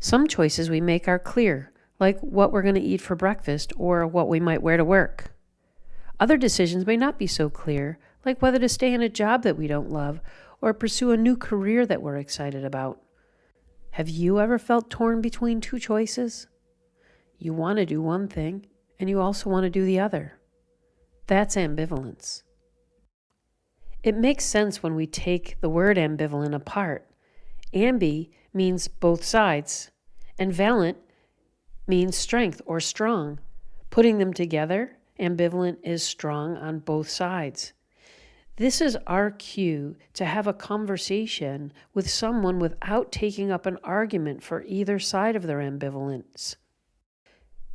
Some choices we make are clear, like what we're going to eat for breakfast or what we might wear to work. Other decisions may not be so clear, like whether to stay in a job that we don't love or pursue a new career that we're excited about. Have you ever felt torn between two choices? You want to do one thing, and you also want to do the other. That's ambivalence. It makes sense when we take the word ambivalent apart. Ambi means both sides, and valent means strength or strong. Putting them together, ambivalent is strong on both sides. This is our cue to have a conversation with someone without taking up an argument for either side of their ambivalence.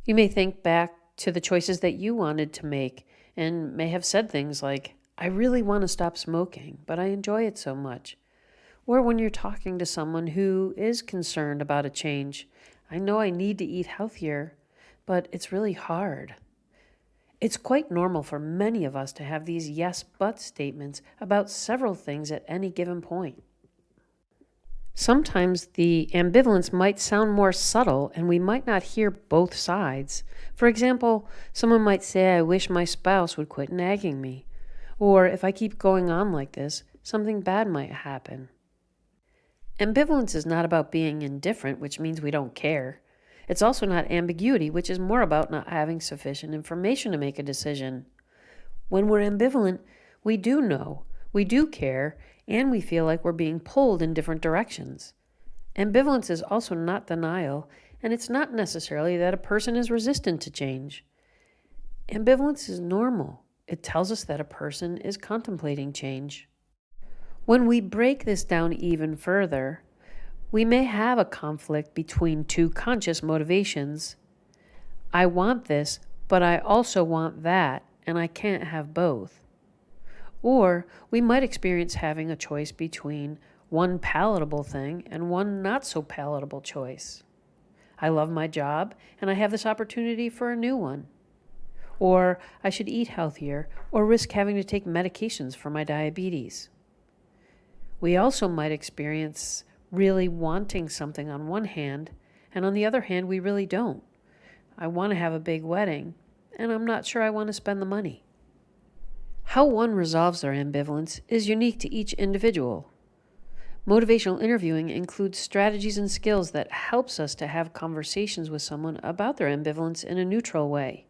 You may think back to the choices that you wanted to make and may have said things like, I really want to stop smoking, but I enjoy it so much. Or when you're talking to someone who is concerned about a change, I know I need to eat healthier, but it's really hard. It's quite normal for many of us to have these yes but statements about several things at any given point. Sometimes the ambivalence might sound more subtle and we might not hear both sides. For example, someone might say, I wish my spouse would quit nagging me. Or if I keep going on like this, something bad might happen. Ambivalence is not about being indifferent, which means we don't care. It's also not ambiguity, which is more about not having sufficient information to make a decision. When we're ambivalent, we do know, we do care, and we feel like we're being pulled in different directions. Ambivalence is also not denial, and it's not necessarily that a person is resistant to change. Ambivalence is normal. It tells us that a person is contemplating change. When we break this down even further, we may have a conflict between two conscious motivations. I want this, but I also want that, and I can't have both. Or we might experience having a choice between one palatable thing and one not so palatable choice. I love my job, and I have this opportunity for a new one. Or I should eat healthier or risk having to take medications for my diabetes. We also might experience really wanting something on one hand, and on the other hand, we really don't. I want to have a big wedding, and I'm not sure I want to spend the money. How one resolves their ambivalence is unique to each individual. Motivational interviewing includes strategies and skills that helps us to have conversations with someone about their ambivalence in a neutral way.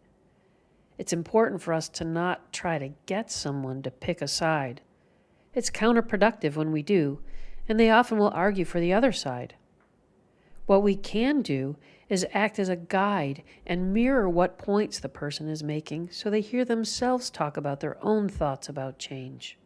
It's important for us to not try to get someone to pick a side. It's counterproductive when we do, and they often will argue for the other side. What we can do is act as a guide and mirror what points the person is making so they hear themselves talk about their own thoughts about change.